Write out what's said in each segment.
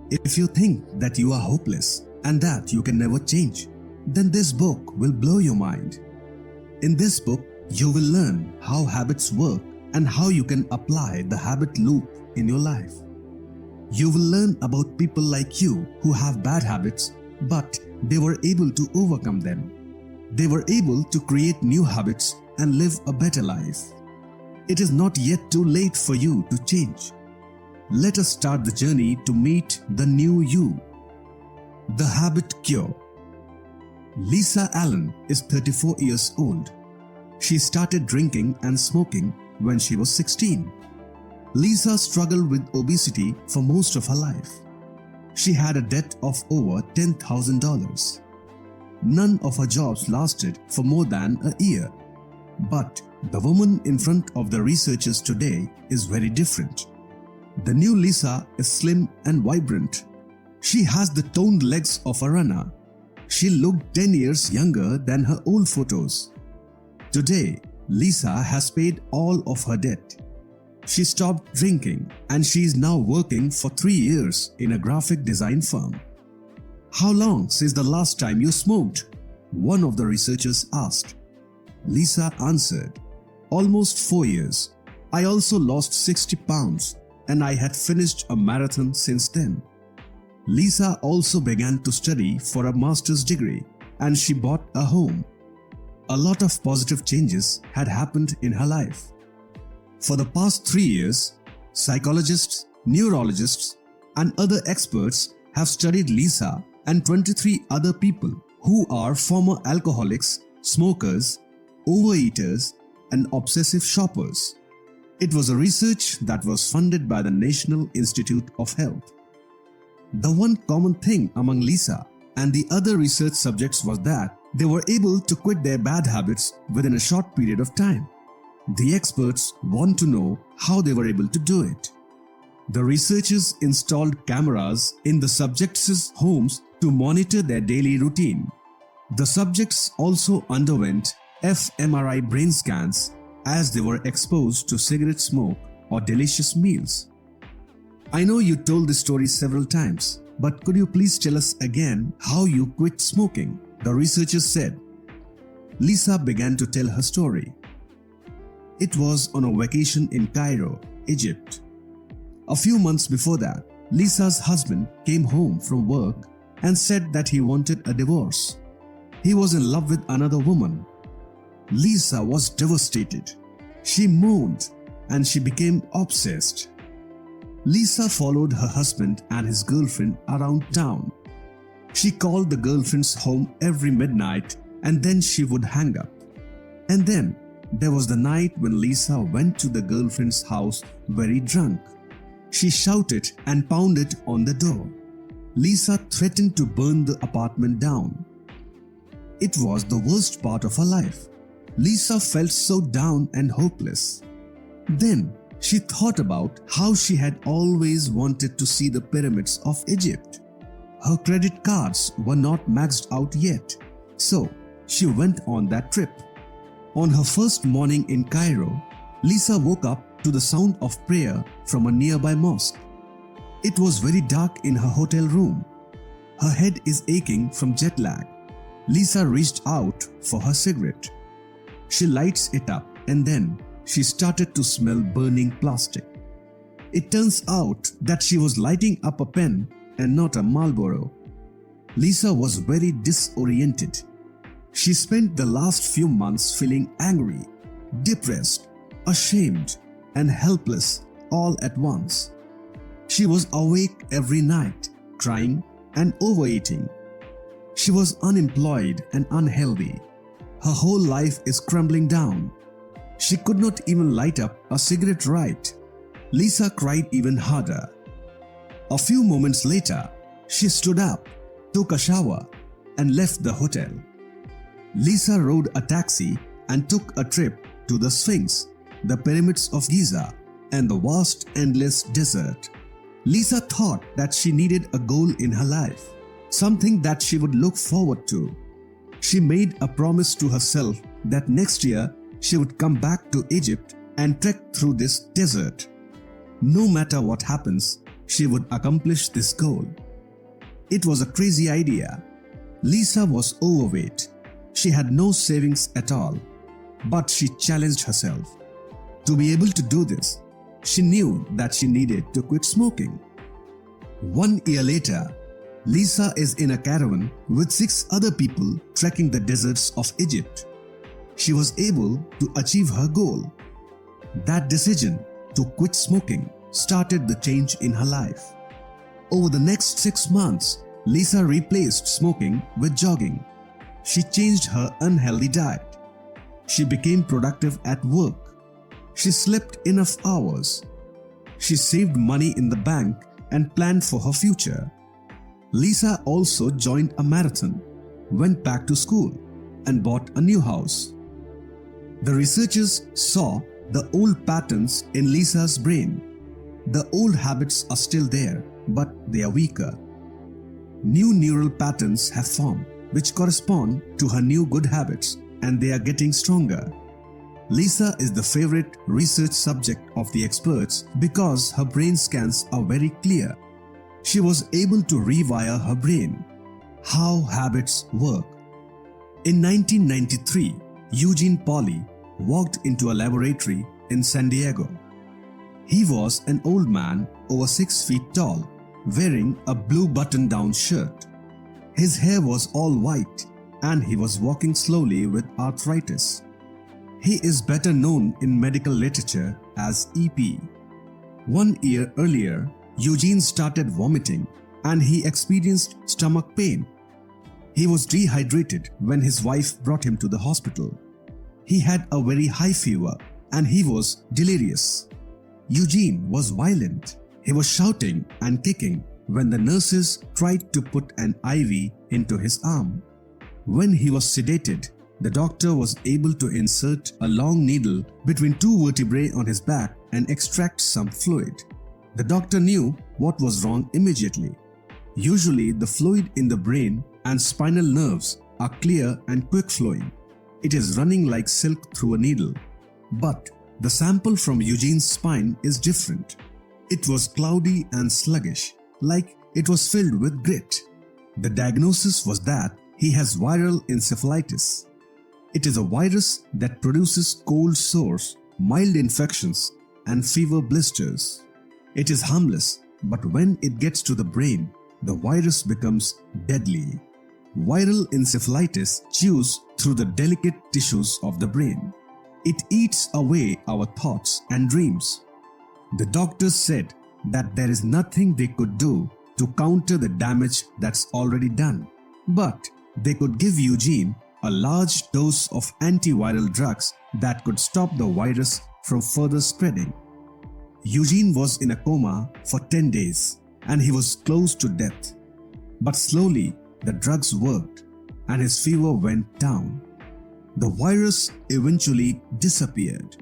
If you think that you are hopeless and that you can never change, then this book will blow your mind. In this book, you will learn how habits work and how you can apply the habit loop in your life. You will learn about people like you who have bad habits, but they were able to overcome them. They were able to create new habits and live a better life. It is not yet too late for you to change. Let us start the journey to meet the new you. The Habit Cure. Lisa Allen is 34 years old. She started drinking and smoking when she was 16. Lisa struggled with obesity for most of her life. She had a debt of over $10,000. None of her jobs lasted for more than a year. But the woman in front of the researchers today is very different. The new Lisa is slim and vibrant. She has the toned legs of a runner. She looked 10 years younger than her old photos. Today, Lisa has paid all of her debt. She stopped drinking and she is now working for 3 years in a graphic design firm. How long since the last time you smoked? One of the researchers asked. Lisa answered, almost 4 years. I also lost 60 pounds and I had finished a marathon since then. Lisa also began to study for a master's degree and she bought a home. A lot of positive changes had happened in her life. For the past 3 years, psychologists, neurologists, and other experts have studied Lisa and 23 other people who are former alcoholics, smokers, overeaters, and obsessive shoppers. It was a research that was funded by the National Institute of Health. The one common thing among Lisa and the other research subjects was that they were able to quit their bad habits within a short period of time. The experts want to know how they were able to do it. The researchers installed cameras in the subjects' homes to monitor their daily routine. The subjects also underwent fMRI brain scans as they were exposed to cigarette smoke or delicious meals. I know you told this story several times, but could you please tell us again how you quit smoking? The researchers said. Lisa began to tell her story. It was on a vacation in Cairo, Egypt. A few months before that, Lisa's husband came home from work and said that he wanted a divorce. He was in love with another woman. Lisa was devastated. She moaned and she became obsessed. Lisa followed her husband and his girlfriend around town. She called the girlfriend's home every midnight and then she would hang up. And then there was the night when Lisa went to the girlfriend's house very drunk. She shouted and pounded on the door. Lisa threatened to burn the apartment down. It was the worst part of her life. Lisa felt so down and hopeless. Then she thought about how she had always wanted to see the pyramids of Egypt. Her credit cards were not maxed out yet, so she went on that trip. On her first morning in Cairo, Lisa woke up to the sound of prayer from a nearby mosque. It was very dark in her hotel room. Her head is aching from jet lag. Lisa reached out for her cigarette. She lights it up and then she started to smell burning plastic. It turns out that she was lighting up a pen and not a Marlboro. Lisa was very disoriented. She spent the last few months feeling angry, depressed, ashamed, and helpless all at once. She was awake every night, crying and overeating. She was unemployed and unhealthy. Her whole life is crumbling down. She could not even light up a cigarette right. Lisa cried even harder. A few moments later, she stood up, took a shower, and left the hotel. Lisa rode a taxi and took a trip to the Sphinx, the pyramids of Giza, and the vast endless desert. Lisa thought that she needed a goal in her life, something that she would look forward to. She made a promise to herself that next year she would come back to Egypt and trek through this desert. No matter what happens, she would accomplish this goal. It was a crazy idea. Lisa was overweight. She had no savings at all. But she challenged herself. To be able to do this, she knew that she needed to quit smoking. 1 year later, Lisa is in a caravan with 6 other people trekking the deserts of Egypt. She was able to achieve her goal. That decision to quit smoking started the change in her life. Over the next 6 months, Lisa replaced smoking with jogging. She changed her unhealthy diet. She became productive at work. She slept enough hours. She saved money in the bank and planned for her future. Lisa also joined a marathon, went back to school, and bought a new house. The researchers saw the old patterns in Lisa's brain. The old habits are still there, but they are weaker. New neural patterns have formed, which correspond to her new good habits, and they are getting stronger. Lisa is the favorite research subject of the experts because her brain scans are very clear. She was able to rewire her brain. How habits work. In 1993, Eugene Pauly walked into a laboratory in San Diego. He was an old man over 6 feet tall, wearing a blue button-down shirt. His hair was all white and he was walking slowly with arthritis. He is better known in medical literature as EP. 1 year earlier, Eugene started vomiting and he experienced stomach pain. He was dehydrated when his wife brought him to the hospital. He had a very high fever and he was delirious. Eugene was violent. He was shouting and kicking when the nurses tried to put an IV into his arm. When he was sedated, the doctor was able to insert a long needle between 2 vertebrae on his back and extract some fluid. The doctor knew what was wrong immediately. Usually, the fluid in the brain and spinal nerves are clear and quick flowing. It is running like silk through a needle. But the sample from Eugene's spine is different. It was cloudy and sluggish, like it was filled with grit. The diagnosis was that he has viral encephalitis. It is a virus that produces cold sores, mild infections, and fever blisters. It is harmless, but when it gets to the brain, the virus becomes deadly. Viral encephalitis chews through the delicate tissues of the brain. It eats away our thoughts and dreams. The doctors said that there is nothing they could do to counter the damage that's already done. But they could give Eugene a large dose of antiviral drugs that could stop the virus from further spreading. Eugene was in a coma for 10 days and he was close to death. But slowly, the drugs worked and his fever went down. The virus eventually disappeared.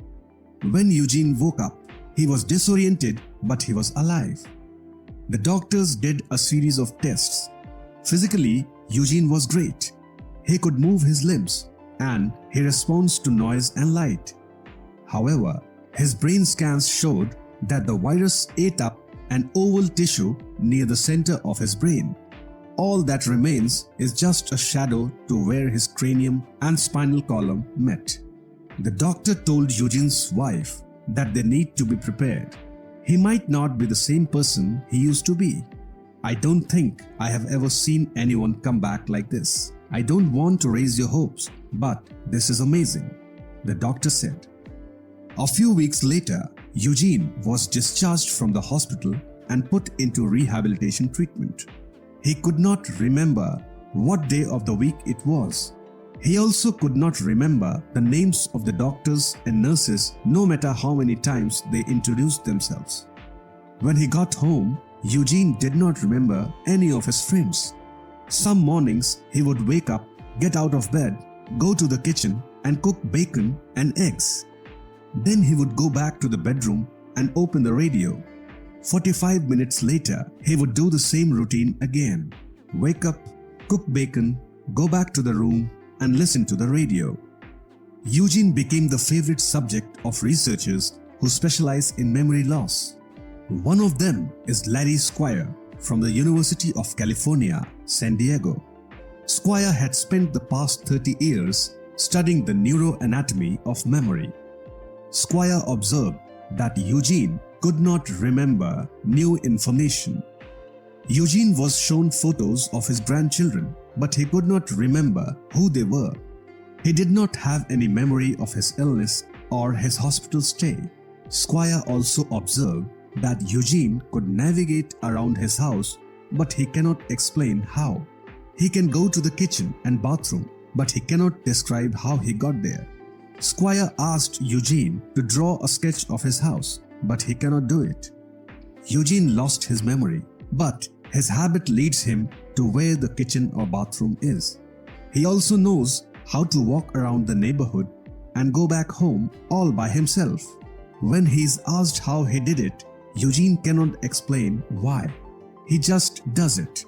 When Eugene woke up, he was disoriented, but he was alive. The doctors did a series of tests. Physically, Eugene was great. He could move his limbs and he responds to noise and light. However, his brain scans showed that the virus ate up an oval tissue near the center of his brain. All that remains is just a shadow to where his cranium and spinal column met. The doctor told Eugene's wife that they need to be prepared. He might not be the same person he used to be. I don't think I have ever seen anyone come back like this. I don't want to raise your hopes, but this is amazing, the doctor said. A few weeks later, Eugene was discharged from the hospital and put into rehabilitation treatment. He could not remember what day of the week it was. He also could not remember the names of the doctors and nurses, no matter how many times they introduced themselves. When he got home, Eugene did not remember any of his friends. Some mornings he would wake up, get out of bed, go to the kitchen and cook bacon and eggs. Then he would go back to the bedroom and open the radio. 45 minutes later, he would do the same routine again. Wake up, cook bacon, go back to the room and listen to the radio. Eugene became the favorite subject of researchers who specialize in memory loss. One of them is Larry Squire from the University of California, San Diego. Squire had spent the past 30 years studying the neuroanatomy of memory. Squire observed that Eugene could not remember new information. Eugene was shown photos of his grandchildren, but he could not remember who they were. He did not have any memory of his illness or his hospital stay. Squire also observed that Eugene could navigate around his house, but he cannot explain how. He can go to the kitchen and bathroom, but he cannot describe how he got there. Squire asked Eugene to draw a sketch of his house, but he cannot do it. Eugene lost his memory, but his habit leads him to where the kitchen or bathroom is. He also knows how to walk around the neighborhood and go back home all by himself. When he is asked how he did it, Eugene cannot explain why. He just does it.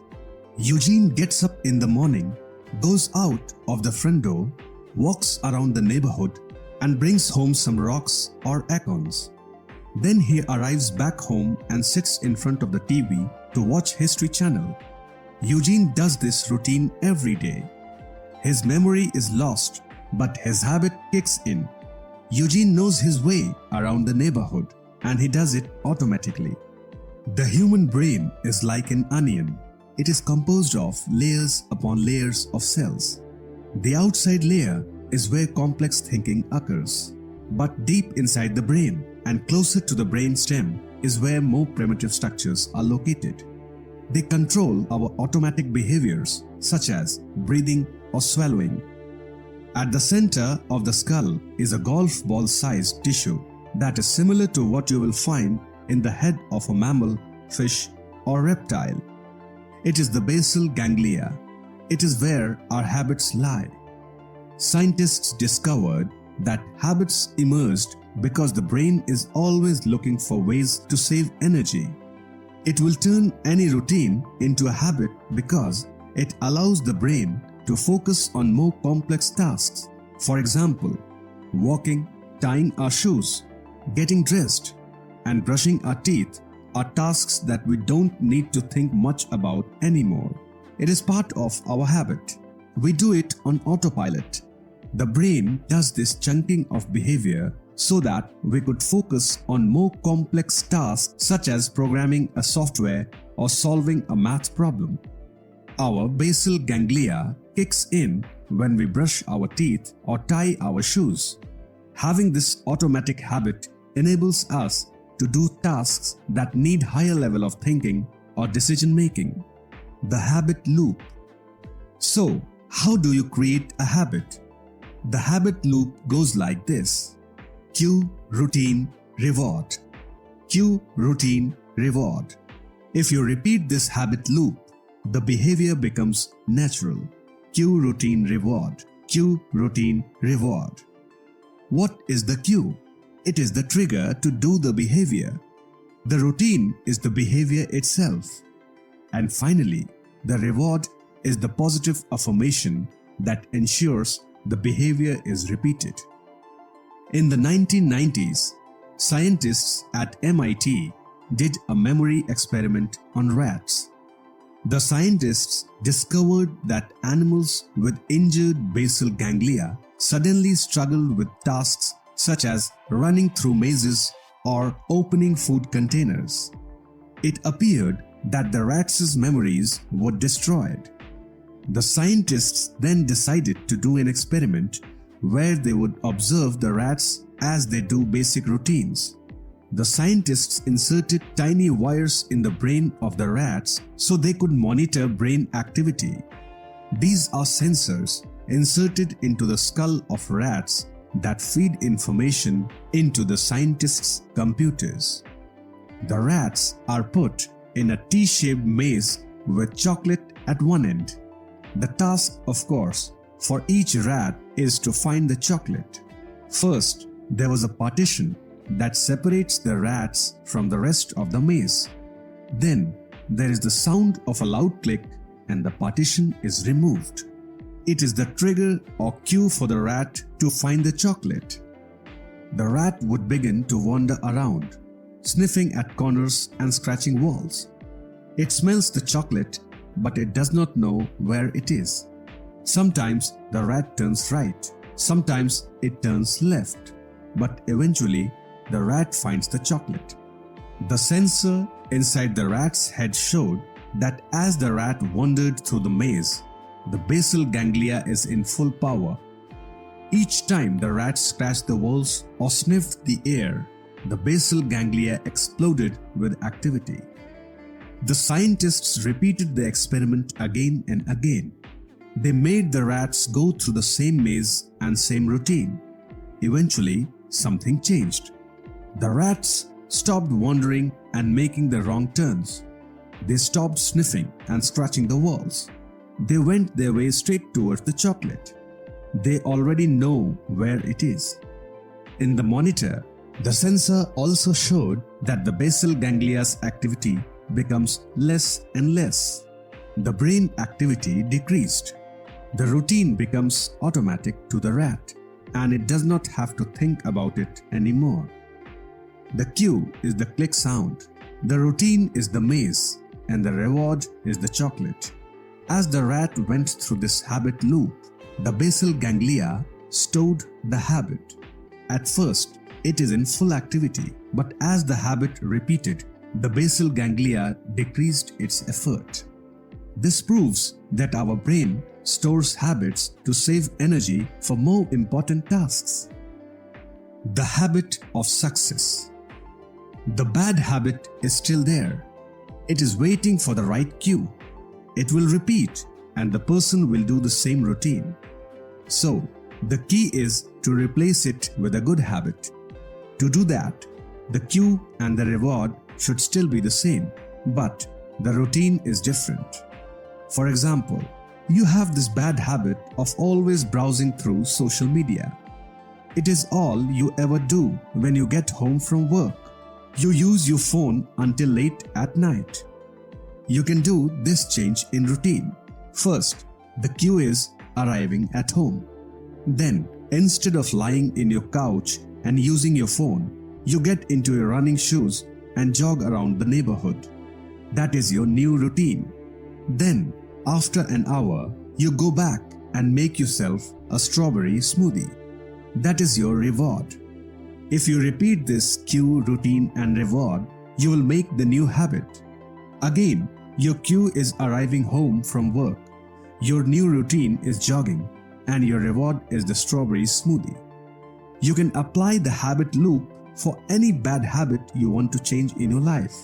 Eugene gets up in the morning, goes out of the front door, walks around the neighborhood, and brings home some rocks or acorns. Then he arrives back home and sits in front of the TV to watch History Channel. Eugene does this routine every day. His memory is lost, but his habit kicks in. Eugene knows his way around the neighborhood, and he does it automatically. The human brain is like an onion. It is composed of layers upon layers of cells. The outside layer is where complex thinking occurs. But deep inside the brain and closer to the brain stem is where more primitive structures are located. They control our automatic behaviors such as breathing or swallowing. At the center of the skull is a golf ball-sized tissue that is similar to what you will find in the head of a mammal, fish, or reptile. It is the basal ganglia. It is where our habits lie. Scientists discovered that habits emerged because the brain is always looking for ways to save energy. It will turn any routine into a habit because it allows the brain to focus on more complex tasks. For example, walking, tying our shoes, getting dressed, and brushing our teeth are tasks that we don't need to think much about anymore. It is part of our habit. We do it on autopilot. The brain does this chunking of behavior so that we could focus on more complex tasks such as programming a software or solving a math problem. Our basal ganglia kicks in when we brush our teeth or tie our shoes. Having this automatic habit enables us to do tasks that need higher level of thinking or decision making. The habit loop. So, how do you create a habit? The habit loop goes like this: cue, routine, reward. Cue, routine, reward. If you repeat this habit loop, the behavior becomes natural. Cue, routine, reward. Cue, routine, reward. What is the cue? It is the trigger to do the behavior. The routine is the behavior itself. And finally, the reward is the positive affirmation that ensures the behavior is repeated. In the 1990s, scientists at MIT did a memory experiment on rats. The scientists discovered that animals with injured basal ganglia suddenly struggled with tasks such as running through mazes or opening food containers. It appeared that the rats' memories were destroyed. The scientists then decided to do an experiment where they would observe the rats as they do basic routines. The scientists inserted tiny wires in the brain of the rats so they could monitor brain activity. These are sensors inserted into the skull of rats that feed information into the scientists' computers. The rats are put in a T-shaped maze with chocolate at one end. The task, of course, for each rat is to find the chocolate. First, there was a partition that separates the rats from the rest of the maze. Then, there is the sound of a loud click and the partition is removed. It is the trigger or cue for the rat to find the chocolate. The rat would begin to wander around, sniffing at corners and scratching walls. It smells the chocolate, but it does not know where it is. Sometimes the rat turns right, sometimes it turns left, but eventually the rat finds the chocolate. The sensor inside the rat's head showed that as the rat wandered through the maze, the basal ganglia is in full power. Each time the rat scratched the walls or sniffed the air, the basal ganglia exploded with activity. The scientists repeated the experiment again and again. They made the rats go through the same maze and same routine. Eventually, something changed. The rats stopped wandering and making the wrong turns. They stopped sniffing and scratching the walls. They went their way straight towards the chocolate. They already know where it is. In the monitor, the sensor also showed that the basal ganglia's activity becomes less and less. The brain activity decreased. The routine becomes automatic to the rat, and it does not have to think about it anymore. The cue is the click sound, the routine is the maze, and the reward is the chocolate. As the rat went through this habit loop, the basal ganglia stored the habit. At first, it is in full activity, but as the habit repeated, the basal ganglia decreased its effort. This proves that our brain stores habits to save energy for more important tasks. The habit of success. The bad habit is still there. It is waiting for the right cue. It will repeat, and the person will do the same routine. So, the key is to replace it with a good habit. To do that, the cue and the reward should still be the same, but the routine is different. For example, you have this bad habit of always browsing through social media. It is all you ever do when you get home from work. You use your phone until late at night. You can do this change in routine. First, the cue is arriving at home. Then, instead of lying in your couch and using your phone, you get into your running shoes and jog around the neighborhood. That is your new routine. Then, after an hour, you go back and make yourself a strawberry smoothie. That is your reward. If you repeat this cue, routine, and reward, you will make the new habit. Again, your cue is arriving home from work. Your new routine is jogging, and your reward is the strawberry smoothie. You can apply the habit loop for any bad habit you want to change in your life.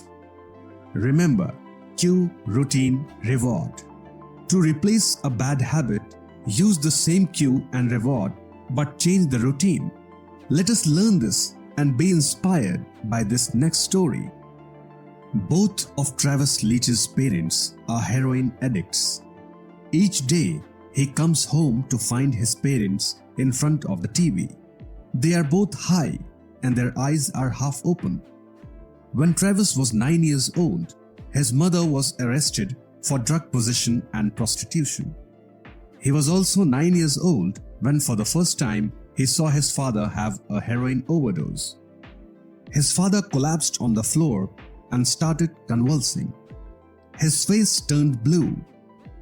Remember, cue, routine, reward. To replace a bad habit, use the same cue and reward, but change the routine. Let us learn this and be inspired by this next story. Both of Travis Leach's parents are heroin addicts. Each day, he comes home to find his parents in front of the TV. They are both high and their eyes are half open. When Travis was 9 years old, his mother was arrested for drug possession and prostitution. He was also 9 years old when for the first time he saw his father have a heroin overdose. His father collapsed on the floor and started convulsing. His face turned blue.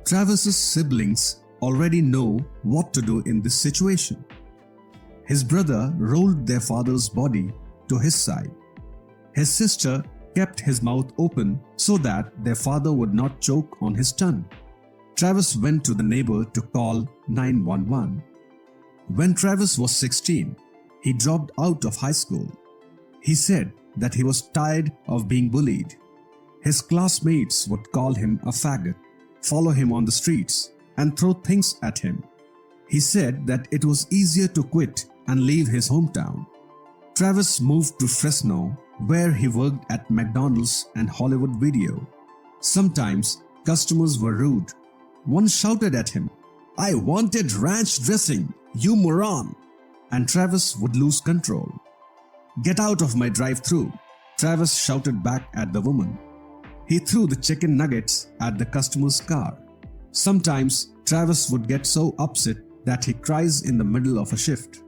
Travis's siblings already know what to do in this situation. His brother rolled their father's body to his side. His sister kept his mouth open so that their father would not choke on his tongue. Travis went to the neighbor to call 911. When Travis was 16, he dropped out of high school. He said that he was tired of being bullied. His classmates would call him a faggot, follow him on the streets, and throw things at him. He said that it was easier to quit and leave his hometown. Travis moved to Fresno, where he worked at McDonald's and Hollywood Video. Sometimes customers were rude. One shouted at him, "I wanted ranch dressing, you moron!" And Travis would lose control. "Get out of my drive-thru," Travis shouted back at the woman. He threw the chicken nuggets at the customer's car. Sometimes Travis would get so upset that he cries in the middle of a shift.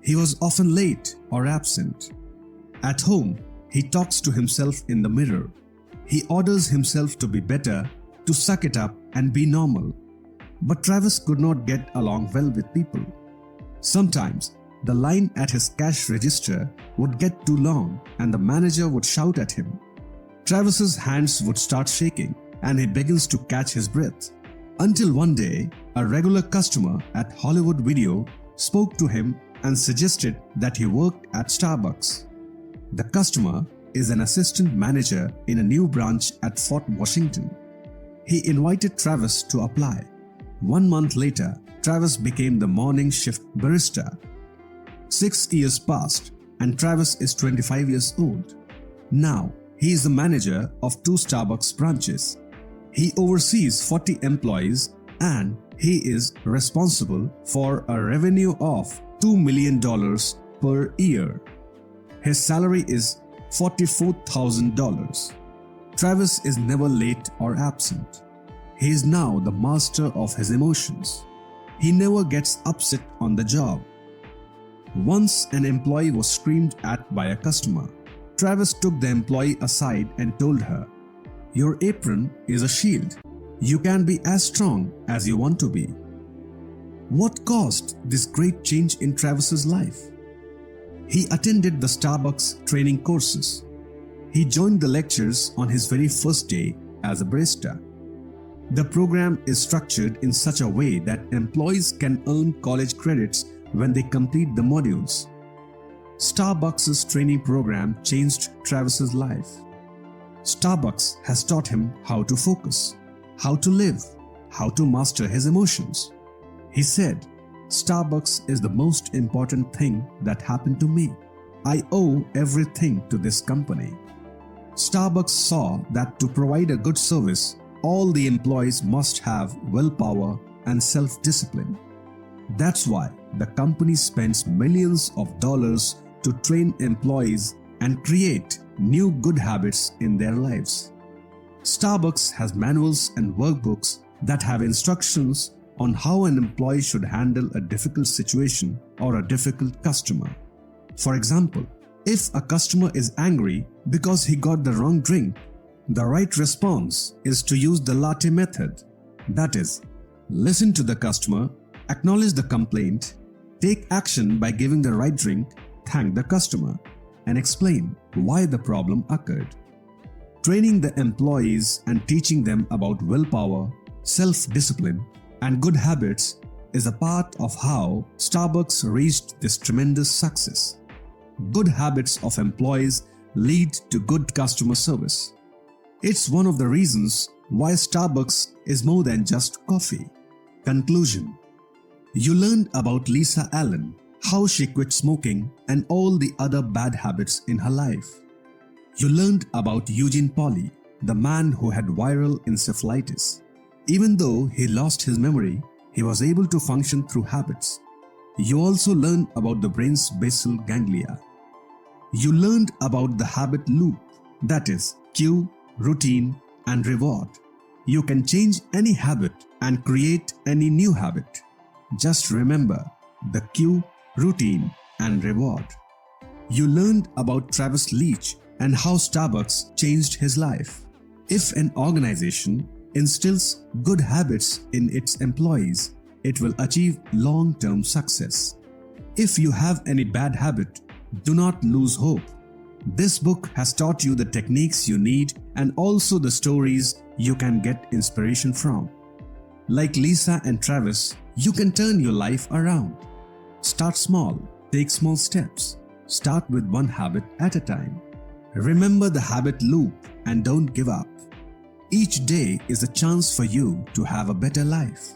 He was often late or absent. At home, He talks to himself in the mirror. He orders himself to be better, to suck it up and be normal. But Travis could not get along well with people. Sometimes, the line at his cash register would get too long and the manager would shout at him. Travis's hands would start shaking and he begins to catch his breath. Until one day, a regular customer at Hollywood Video spoke to him and suggested that he work at Starbucks. The customer is an assistant manager in a new branch at Fort Washington. He invited Travis to apply. 1 month later, Travis became the morning shift barista. 6 years passed and Travis is 25 years old. Now, he is the manager of 2 Starbucks branches. He oversees 40 employees and he is responsible for a revenue of $2 million per year. His salary is $44,000. Travis is never late or absent. He is now the master of his emotions. He never gets upset on the job. Once an employee was screamed at by a customer. Travis took the employee aside and told her, "Your apron is a shield. You can be as strong as you want to be." What caused this great change in Travis's life? He attended the Starbucks training courses. He joined the lectures on his very first day as a barista. The program is structured in such a way that employees can earn college credits when they complete the modules. Starbucks' training program changed Travis's life. Starbucks has taught him how to focus, how to live, how to master his emotions. He said, "Starbucks is the most important thing that happened to me. I owe everything to this company." Starbucks saw that to provide a good service, all the employees must have willpower and self-discipline. That's why the company spends millions of dollars to train employees and create new good habits in their lives. Starbucks has manuals and workbooks that have instructions on how an employee should handle a difficult situation or a difficult customer. For example, if a customer is angry because he got the wrong drink, the right response is to use the latte method. That is, listen to the customer, acknowledge the complaint, take action by giving the right drink, thank the customer, and explain why the problem occurred. Training the employees and teaching them about willpower, self-discipline, and good habits is a part of how Starbucks reached this tremendous success. Good habits of employees lead to good customer service. It's one of the reasons why Starbucks is more than just coffee. Conclusion. You learned about Lisa Allen, how she quit smoking and all the other bad habits in her life. You learned about Eugene Pauly, the man who had viral encephalitis. Even though he lost his memory, he was able to function through habits. You also learned about the brain's basal ganglia. You learned about the habit loop, that is, cue, routine, and reward. You can change any habit and create any new habit. Just remember the cue, routine, and reward. You learned about Travis Leach and how Starbucks changed his life. If an organization instills good habits in its employees, it will achieve long-term success. If you have any bad habit, do not lose hope. This book has taught you the techniques you need and also the stories you can get inspiration from. Like Lisa and Travis, you can turn your life around. Start small, take small steps. Start with one habit at a time. Remember the habit loop and don't give up. Each day is a chance for you to have a better life.